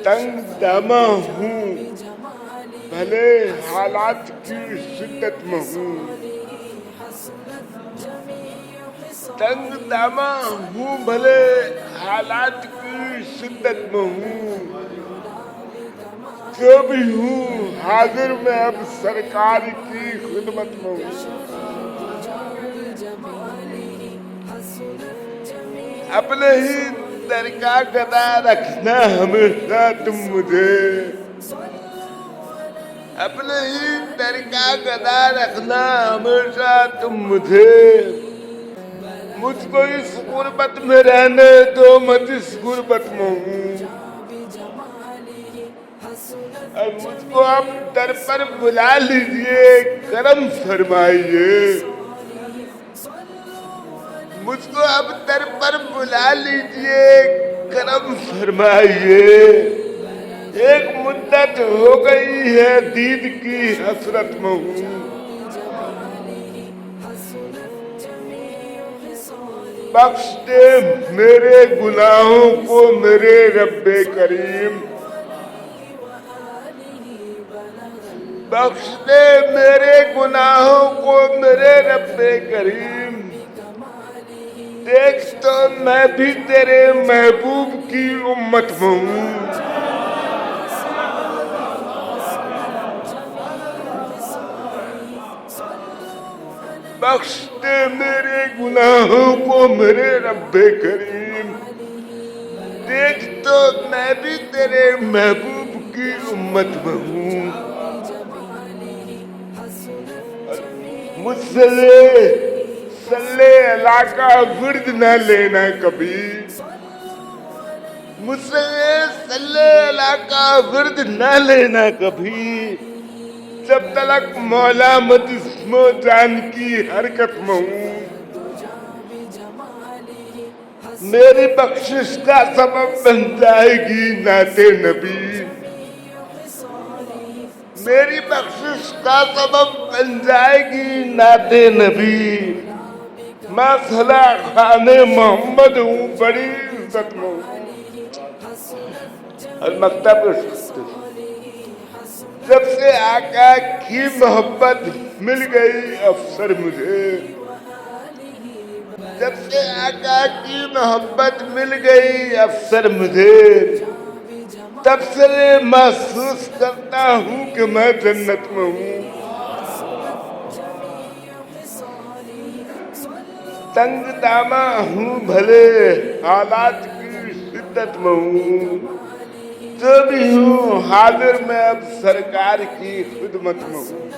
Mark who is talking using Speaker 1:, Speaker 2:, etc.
Speaker 1: تنگ دامہ ہوں بھلے حالات کی شدت میں ہوں، تنگ دامہ ہوں بھلے حالات کی شدت میں ہوں، جو بھی ہوں حاضر میں اب سرکار کی خدمت میں ہوں۔ اپنے ہی در کا گدا رکھنا ہمیشہ تم مجھے، اپنے ہی در کا گدا رکھنا ہمیشہ تم مجھے، مجھ کو اس غربت میں رہنے دو میں جس غربت میں ہوں، اور مجھ کو اب در پر بلا لیجئے کرم فرمائیے، مجھ کو اب در پر بلا لیجئے کرم فرمائیے، ایک مدت ہو گئی ہے دید کی حسرت میں ہوں، بخش دے میرے گناہوں کو میرے رب کریم، بخش دے میرے گناہوں کو میرے رب کریم، دیکھ تو میں بھی تیرے محبوب کی امت میں ہوں، بخش دے میرے گناہوں کو میرے رب کریم، دیکھ تو میں بھی تیرے محبوب کی امت میں ہوں، مجھ سے صلی اللہ کا ورد نہ لینا کبھی، مجھ سے صلی اللہ کا ورد نہ لینا کبھی، جب تلک مولا میں جسم و جان کی حرکت میں ہوں، میری بخشش کا سبب بن جائے گی نعت نبی، میری بخشش کا سبب بن جائے گی نعت نبی، میں صلاح خان محمد ہوں بڑی عزت میں ہوں، اور مکتب جب سے آقا کی محبت مل گئی افسر مجھے، جب سے آقا کی محبت مل گئی افسر مجھے، تب سے محسوس کرتا ہوں کہ میں جنت میں ہوں، تنگ دامہ ہوں بھلے حالات کی شدت میں ہوں، جو بھی ہوں حاضر میں اب سرکار کی خدمت میں ہوں۔